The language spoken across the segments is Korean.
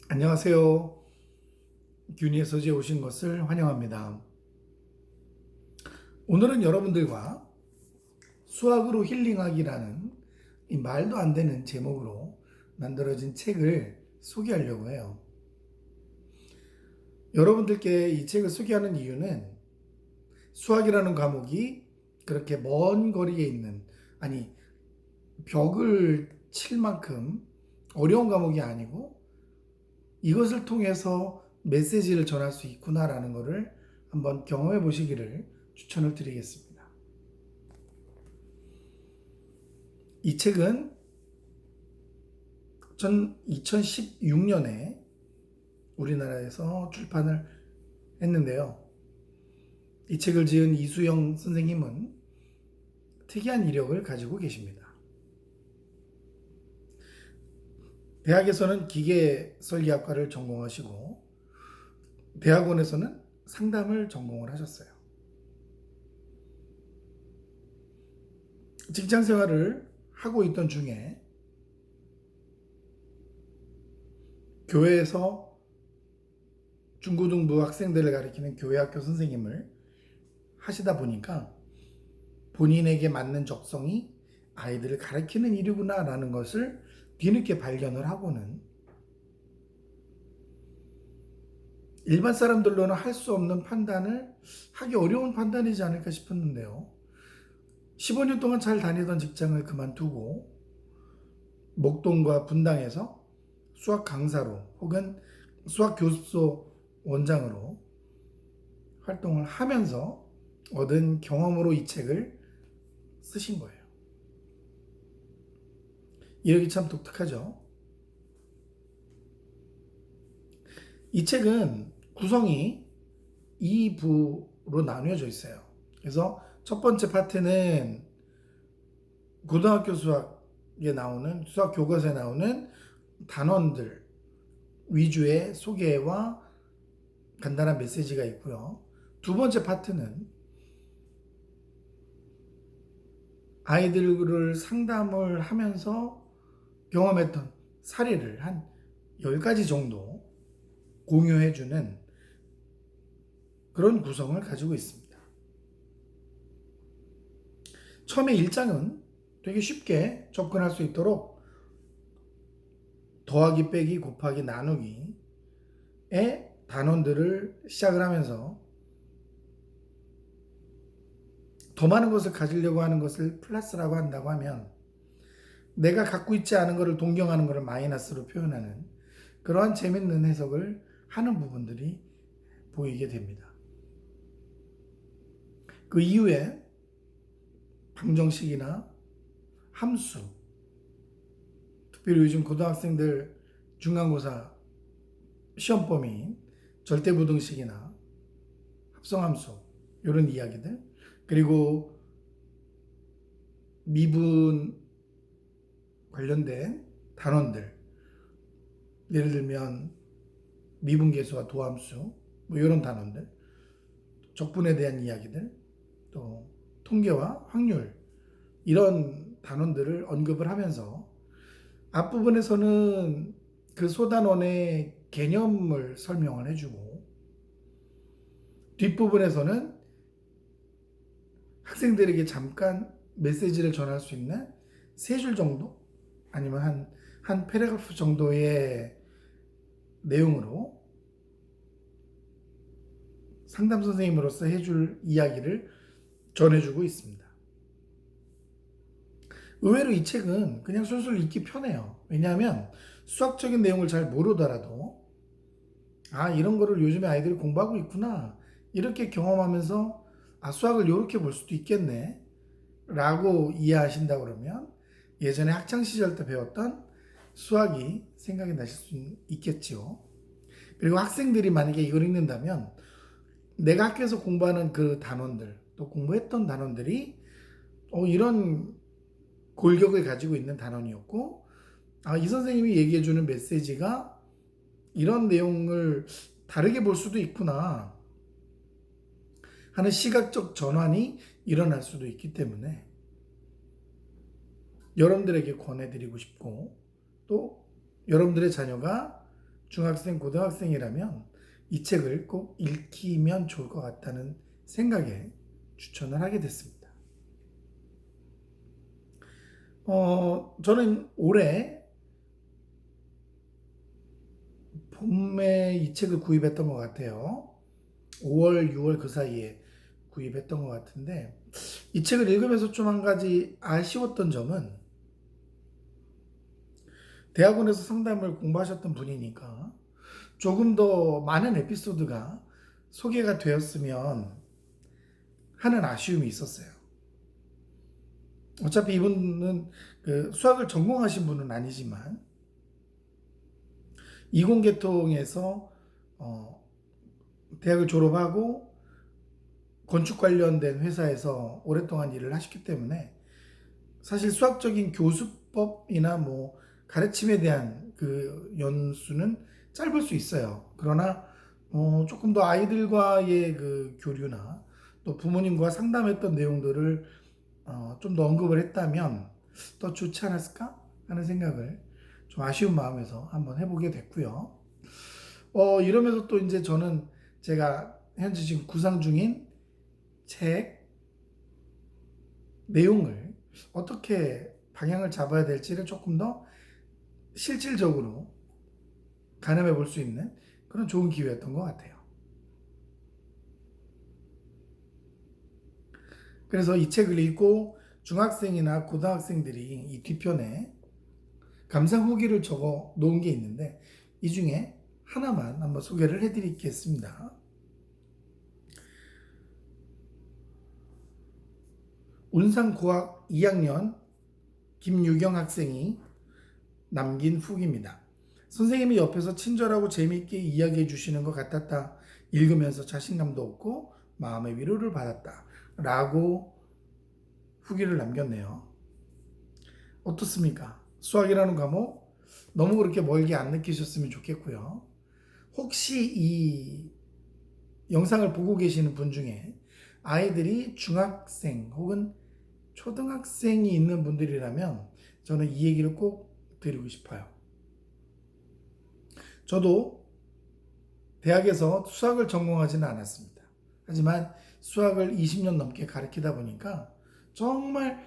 안녕하세요. 균이의 서재에 오신 것을 환영합니다. 오늘은 여러분들과 수학으로 힐링하기라는 이 말도 안 되는 제목으로 만들어진 책을 소개하려고 해요. 여러분들께 이 책을 소개하는 이유는 수학이라는 과목이 그렇게 먼 거리에 있는, 아니, 벽을 칠 만큼 어려운 과목이 아니고 이것을 통해서 메시지를 전할 수 있구나라는 것을 한번 경험해 보시기를 추천을 드리겠습니다. 이 책은 2016년에 우리나라에서 출판을 했는데요. 이 책을 지은 이수영 선생님은 특이한 이력을 가지고 계십니다. 대학에서는 기계설계학과를 전공하시고 대학원에서는 상담을 전공을 하셨어요. 직장 생활을 하고 있던 중에 교회에서 중고등부 학생들을 가리키는 교회학교 선생님을 하시다 보니까 본인에게 맞는 적성이 아이들을 가르치는 일이구나라는 것을 뒤늦게 발견을 하고는 일반 사람들로는 할 수 없는 판단을 하기 어려운 판단이지 않을까 싶었는데요. 15년 동안 잘 다니던 직장을 그만두고 목동과 분당에서 수학 강사로 혹은 수학 교습소 원장으로 활동을 하면서 얻은 경험으로 이 책을 쓰신 거예요. 이력이 참 독특하죠. 이 책은 구성이 2부로 나뉘어져 있어요. 그래서 첫 번째 파트는 고등학교 수학에 나오는 수학 교과서에 나오는 단원들 위주의 소개와 간단한 메시지가 있고요. 두 번째 파트는 아이들을 상담을 하면서 경험했던 사례를 한 10가지 정도 공유해주는 그런 구성을 가지고 있습니다. 처음에 1장은 되게 쉽게 접근할 수 있도록 더하기, 빼기, 곱하기, 나누기의 단원들을 시작을 하면서 더 많은 것을 가지려고 하는 것을 플러스라고 한다고 하면 내가 갖고 있지 않은 것을 동경하는 것을 마이너스로 표현하는 그러한 재밌는 해석을 하는 부분들이 보이게 됩니다. 그 이후에 방정식이나 함수, 특별히 요즘 고등학생들 중간고사 시험 범위인 절대부등식이나 합성함수 이런 이야기들, 그리고 미분 관련된 단원들, 예를 들면 미분계수와 도함수 뭐 이런 단원들, 적분에 대한 이야기들, 또 통계와 확률 이런 단원들을 언급을 하면서 앞부분에서는 그 소단원의 개념을 설명을 해주고 뒷부분에서는 학생들에게 잠깐 메시지를 전할 수 있는 3줄 정도 아니면 한 패러그래프 정도의 내용으로 상담 선생님으로서 해줄 이야기를 전해주고 있습니다. 의외로 이 책은 그냥 술술 읽기 편해요. 왜냐하면 수학적인 내용을 잘 모르더라도 이런 거를 요즘에 아이들이 공부하고 있구나 이렇게 경험하면서 수학을 이렇게 볼 수도 있겠네 라고 이해하신다 그러면 예전에 학창시절 때 배웠던 수학이 생각이 나실 수 있겠죠. 그리고 학생들이 만약에 이걸 읽는다면 내가 학교에서 공부하는 그 단원들 또 공부했던 단원들이 이런 골격을 가지고 있는 단원이었고 이 선생님이 얘기해주는 메시지가 이런 내용을 다르게 볼 수도 있구나 하는 시각적 전환이 일어날 수도 있기 때문에 여러분들에게 권해드리고 싶고 또 여러분들의 자녀가 중학생, 고등학생이라면 이 책을 꼭 읽히면 좋을 것 같다는 생각에 추천을 하게 됐습니다. 저는 올해 봄에 이 책을 구입했던 것 같아요. 5월, 6월 그 사이에 구입했던 것 같은데, 이 책을 읽으면서 좀 한 가지 아쉬웠던 점은, 대학원에서 상담을 공부하셨던 분이니까 조금 더 많은 에피소드가 소개가 되었으면 하는 아쉬움이 있었어요. 어차피 이분은 그 수학을 전공하신 분은 아니지만 이공계통에서 대학을 졸업하고 건축 관련된 회사에서 오랫동안 일을 하셨기 때문에 사실 수학적인 교수법이나 뭐 가르침에 대한 그 연수는 짧을 수 있어요. 그러나 조금 더 아이들과의 그 교류나 또 부모님과 상담했던 내용들을 좀 더 언급을 했다면 더 좋지 않았을까 하는 생각을 좀 아쉬운 마음에서 한번 해보게 됐고요. 이러면서 또 이제 저는 제가 현재 지금 구상 중인 책 내용을 어떻게 방향을 잡아야 될지를 조금 더 실질적으로 가늠해 볼 수 있는 그런 좋은 기회였던 것 같아요. 그래서 이 책을 읽고 중학생이나 고등학생들이 이 뒤편에 감상 후기를 적어 놓은 게 있는데 이 중에 하나만 한번 소개를 해드리겠습니다. 운상고학 2학년 김유경 학생이 남긴 후기입니다. 선생님이 옆에서 친절하고 재미있게 이야기해 주시는 것 같았다. 읽으면서 자신감도 얻고 마음의 위로를 받았다. 라고 후기를 남겼네요. 어떻습니까? 수학이라는 과목 너무 그렇게 멀게 안 느끼셨으면 좋겠고요. 혹시 이 영상을 보고 계시는 분 중에 아이들이 중학생 혹은 초등학생이 있는 분들이라면 저는 이 얘기를 꼭 드리고 싶어요. 저도 대학에서 수학을 전공하지는 않았습니다. 하지만 수학을 20년 넘게 가르치다 보니까 정말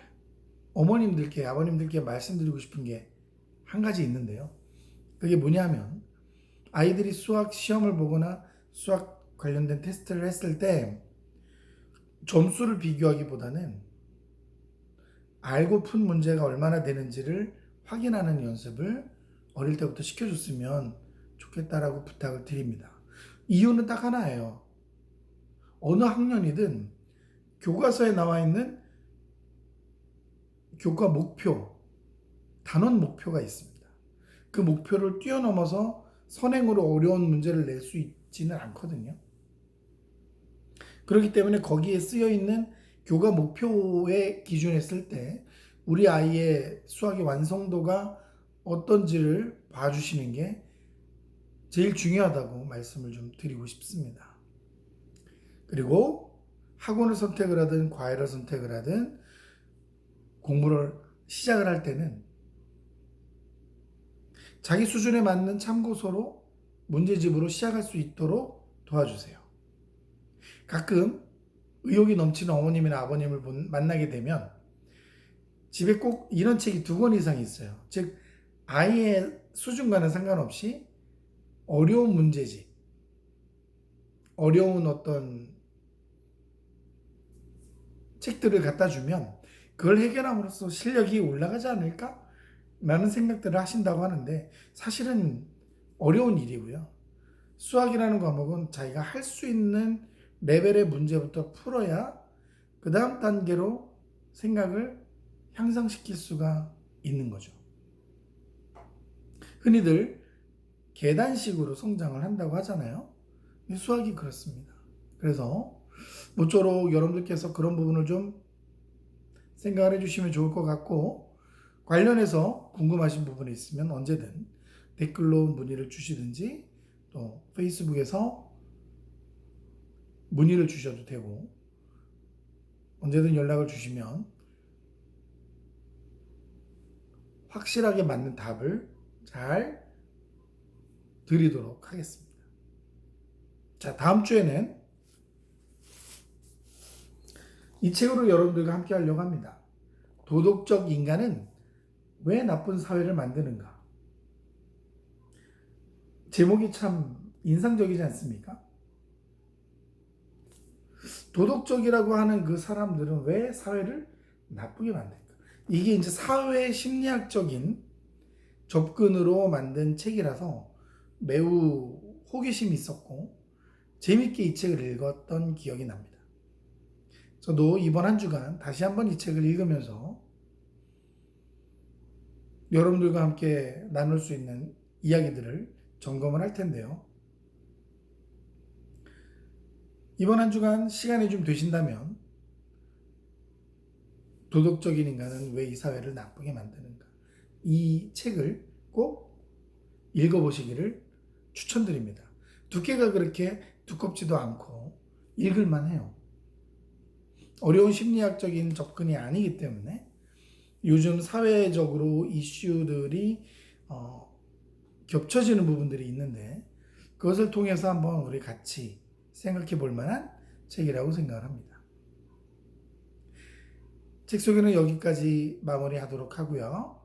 어머님들께, 아버님들께 말씀드리고 싶은 게 한 가지 있는데요. 그게 뭐냐면 아이들이 수학 시험을 보거나 수학 관련된 테스트를 했을 때 점수를 비교하기보다는 알고 푼 문제가 얼마나 되는지를 확인하는 연습을 어릴 때부터 시켜줬으면 좋겠다라고 부탁을 드립니다. 이유는 딱 하나예요. 어느 학년이든 교과서에 나와 있는 교과 목표, 단원 목표가 있습니다. 그 목표를 뛰어넘어서 선행으로 어려운 문제를 낼 수 있지는 않거든요. 그렇기 때문에 거기에 쓰여 있는 교과 목표에 기준했을 때 우리 아이의 수학의 완성도가 어떤지를 봐주시는 게 제일 중요하다고 말씀을 좀 드리고 싶습니다. 그리고 학원을 선택을 하든 과외를 선택을 하든 공부를 시작을 할 때는 자기 수준에 맞는 참고서로 문제집으로 시작할 수 있도록 도와주세요. 가끔 의욕이 넘치는 어머님이나 아버님을 만나게 되면 집에 꼭 이런 책이 2권 이상 있어요. 즉 아이의 수준과는 상관없이 어려운 문제집, 어려운 어떤 책들을 갖다 주면 그걸 해결함으로써 실력이 올라가지 않을까? 라는 생각들을 하신다고 하는데 사실은 어려운 일이고요. 수학이라는 과목은 자기가 할 수 있는 레벨의 문제부터 풀어야 그 다음 단계로 생각을 향상시킬 수가 있는 거죠. 흔히들 계단식으로 성장을 한다고 하잖아요. 수학이 그렇습니다. 그래서 모쪼록 여러분들께서 그런 부분을 좀 생각을 해주시면 좋을 것 같고 관련해서 궁금하신 부분이 있으면 언제든 댓글로 문의를 주시든지 또 페이스북에서 문의를 주셔도 되고 언제든 연락을 주시면 확실하게 맞는 답을 잘 드리도록 하겠습니다. 자, 다음 주에는 이 책으로 여러분들과 함께 하려고 합니다. 도덕적 인간은 왜 나쁜 사회를 만드는가? 제목이 참 인상적이지 않습니까? 도덕적이라고 하는 그 사람들은 왜 사회를 나쁘게 만들까? 이게 이제 사회 심리학적인 접근으로 만든 책이라서 매우 호기심이 있었고 재밌게 이 책을 읽었던 기억이 납니다. 저도 이번 한 주간 다시 한번 이 책을 읽으면서 여러분들과 함께 나눌 수 있는 이야기들을 점검을 할 텐데요. 이번 한 주간 시간이 좀 되신다면 도덕적인 인간은 왜 이 사회를 나쁘게 만드는가? 이 책을 꼭 읽어보시기를 추천드립니다. 두께가 그렇게 두껍지도 않고 읽을만 해요. 어려운 심리학적인 접근이 아니기 때문에 요즘 사회적으로 이슈들이 겹쳐지는 부분들이 있는데 그것을 통해서 한번 우리 같이 생각해 볼 만한 책이라고 생각을 합니다. 책 소개는 여기까지 마무리하도록 하고요.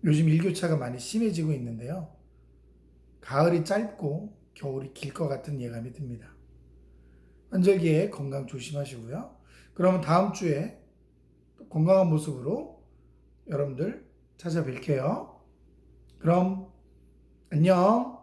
요즘 일교차가 많이 심해지고 있는데요. 가을이 짧고 겨울이 길 것 같은 예감이 듭니다. 환절기에 건강 조심하시고요. 그러면 다음 주에 건강한 모습으로 여러분들 찾아뵐게요. 그럼 안녕.